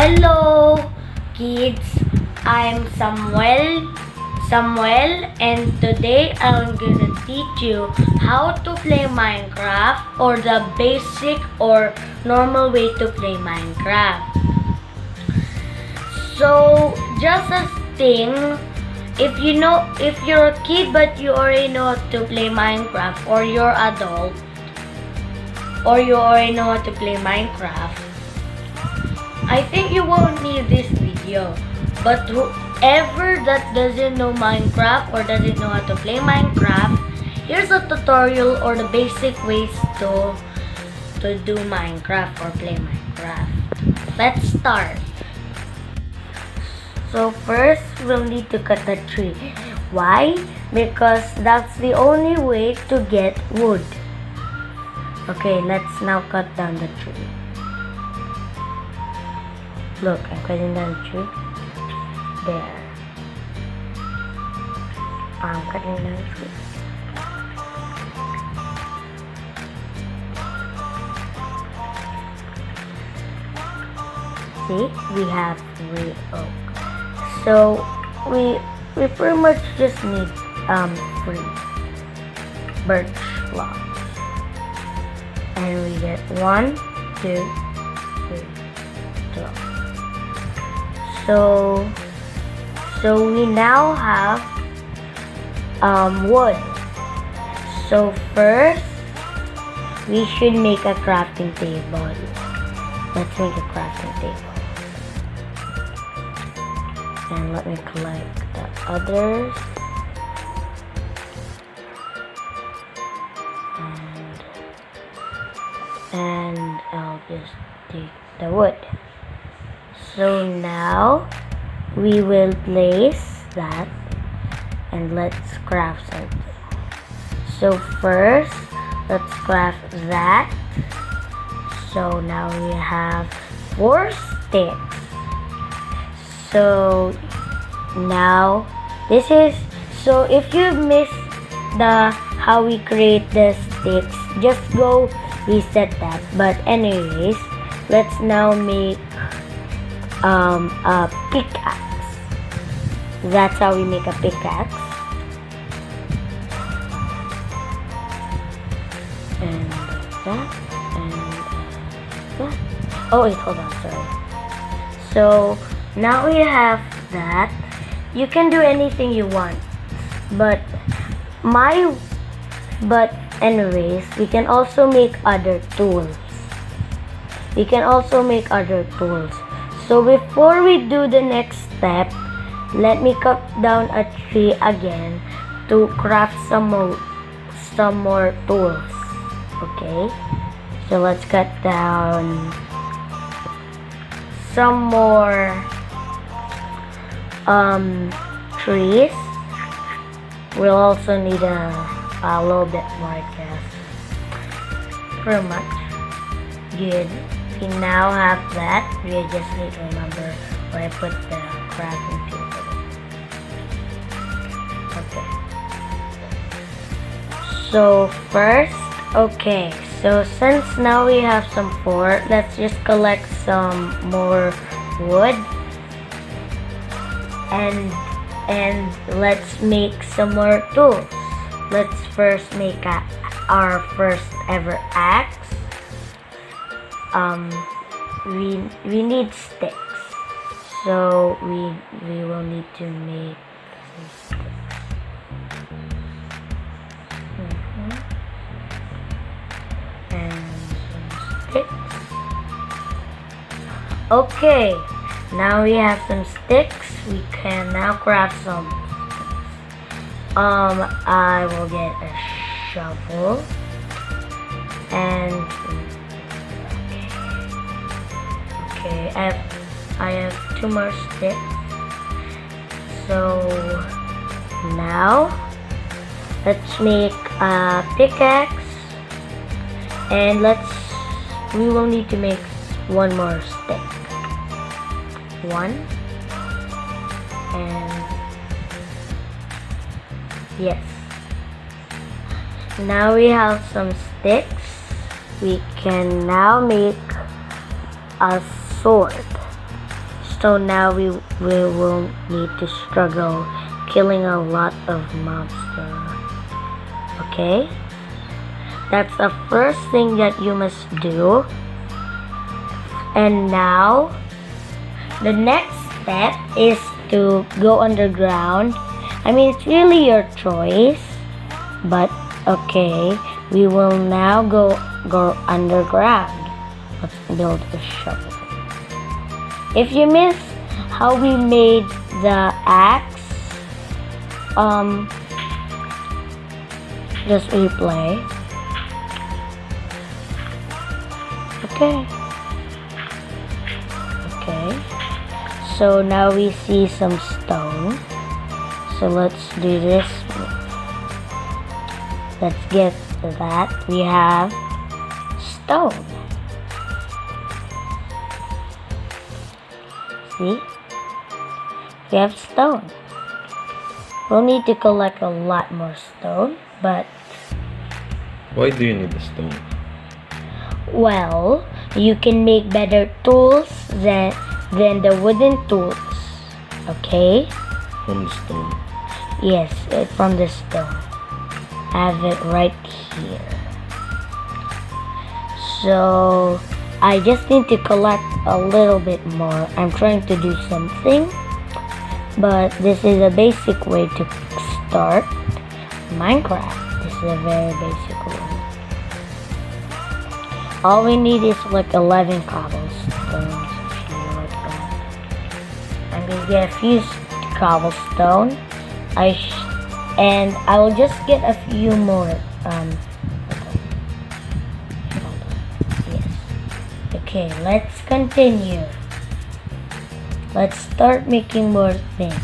Hello kids, I'm Samuel and today I'm gonna teach you how to play Minecraft or the basic or normal way to play Minecraft. So just a thing, if you're a kid but you already know how to play Minecraft, or you're adult or you already know how to play Minecraft, I think you won't need this video. But whoever that doesn't know Minecraft or doesn't know how to play Minecraft, here's a tutorial or the basic ways to do Minecraft or play Minecraft. Let's start. So first, we'll need to cut the tree. Why? Because that's the only way to get wood. Okay, let's now cut down the tree. Look, I'm cutting down the tree. There. I'm cutting down the tree. See, we have real oak. So we pretty much just need 3 birch logs. And we get 1, 2, 3, 12. So we now have wood. So first, we should make a crafting table. Let's make a crafting table. And let me collect the others. And I'll just take the wood. So now we will place that and let's craft something. So first, let's craft that. So now we have 4 sticks. So now this is, so if you missed how we create the sticks, just go reset that. But anyways, let's now make a pickaxe. That's how we make a pickaxe. And that and that. Oh wait, hold on, sorry. So now we have that. You can do anything you want, but anyways, we can also make other tools. So before we do the next step, let me cut down a tree again to craft some more tools. Okay, so let's cut down some more trees. We'll also need a little bit more, I guess. Pretty much good. We now have that. We just need to remember where I put the crafting table. Okay. So first, okay. So since now we have some 4, let's just collect some more wood. And let's make some more tools. Let's first make our first ever axe. We need sticks, so we will need to make some sticks. And some sticks. Okay, now we have some sticks. We can now craft some. I will get a shovel and okay, I have 2 more sticks. So now let's make a pickaxe, and we will need to make 1 more stick. 1 and yes. Now we have some sticks. We can now make a sword. So now we will need to struggle killing a lot of monsters. Okay? That's the first thing that you must do. And now, the next step is to go underground. I mean, it's really your choice. But, okay, we will now go underground. Let's build a shovel. If you miss how we made the axe, just replay. Okay. So now we see some stone. So let's do this. Let's get that. We have stone. See? We have stone. We'll need to collect a lot more stone, but... Why do you need the stone? Well, you can make better tools than the wooden tools. Okay? From the stone. Yes, from the stone. I have it right here. So, I just need to collect a little bit more. I'm trying to do something, but this is a basic way to start Minecraft. This is a very basic way. All we need is like 11 cobblestones. I'm gonna get a few cobblestone. And I will just get a few more. Yes. Okay, let's continue. Let's start making more things.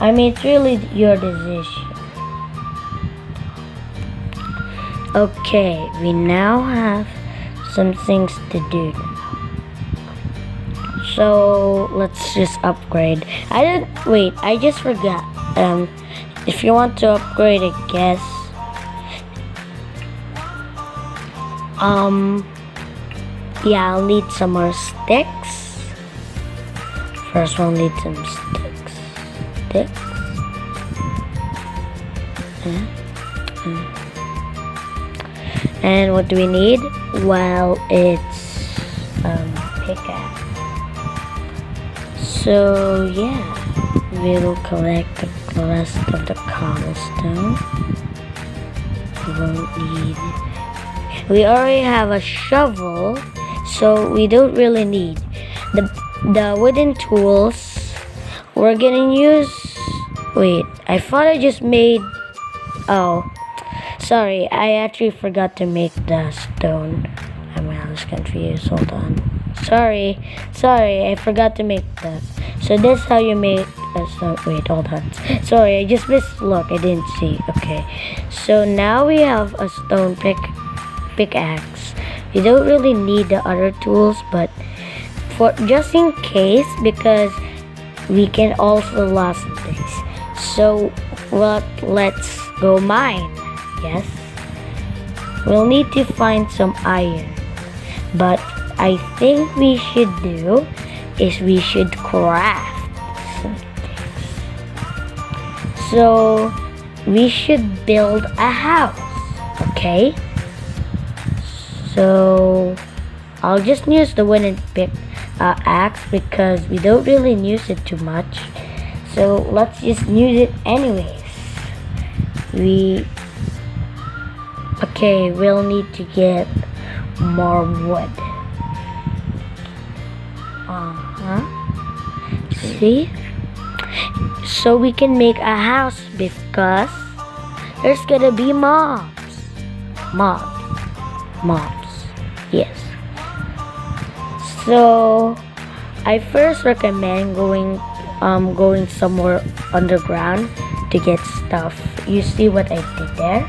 I mean, it's really your decision. Okay, we now have some things to do now. So let's just upgrade. I just forgot. If you want to upgrade, I guess. Yeah, I'll need some more sticks. First, we'll need some sticks. And what do we need? Well, it's pickaxe. So yeah, we'll collect the rest of the cobblestone. We already have a shovel, so we don't really need the wooden tools. We're gonna use. Wait, I thought I just made. Oh, sorry, I actually forgot to make the stone. I was confused. Hold on. Sorry, I forgot to make that. So this is how you make a stone. Wait, hold on. Sorry, I just missed. Look, I didn't see. Okay, so now we have a stone pickaxe. You don't really need the other tools, but for just in case, because we can also lose things. So let's go mine. Yes, we'll need to find some iron, but I think we should do is we should craft something. So we should build a house. Okay, so I'll just use the wooden axe because we don't really use it too much. So let's just use it anyways. We'll need to get more wood. See? So we can make a house because there's gonna be mobs. Yes. So I first recommend going somewhere underground to get stuff. You see what I did there?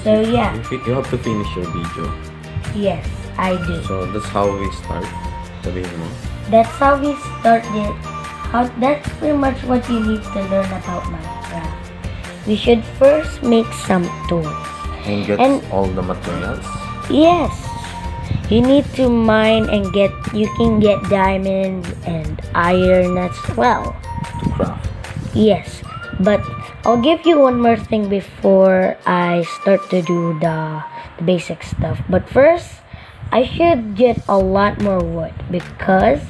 So yeah. You have to finish your video. Yes, I do. So that's how we start. That's how we started. That's pretty much what you need to learn about Minecraft. We should first make some tools. And get all the materials. Yes. you need to mine and you can get diamonds and iron as well. To craft. Yes, but I'll give you one more thing before I start to do the basic stuff. But first, I should get a lot more wood because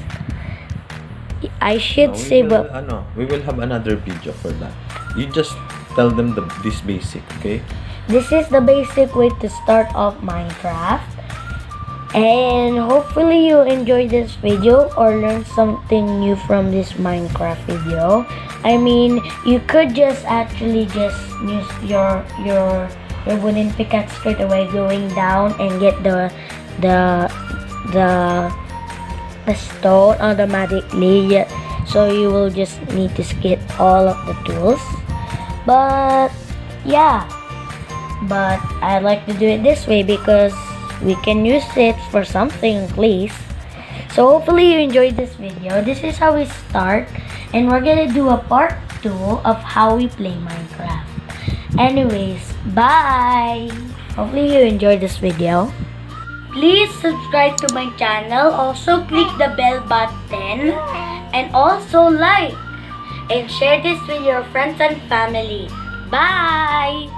I should save up. We will have another video for that. You just tell them this basic, okay? This is the basic way to start off Minecraft. And hopefully you enjoyed this video or learned something new from this Minecraft video. I mean, you could just actually just use your wooden pickaxe straight away, going down and get the stone automatically. Yeah. So you will just need to skip all of the tools. But yeah, but I like to do it this way because we can use it for something at least. So hopefully you enjoyed this video. This is how we start, and we're gonna do a part 2 of how we play Minecraft. Anyways, bye. Hopefully you enjoyed this video. Please subscribe to my channel. Also click the bell button and also like and share this with your friends and family. Bye.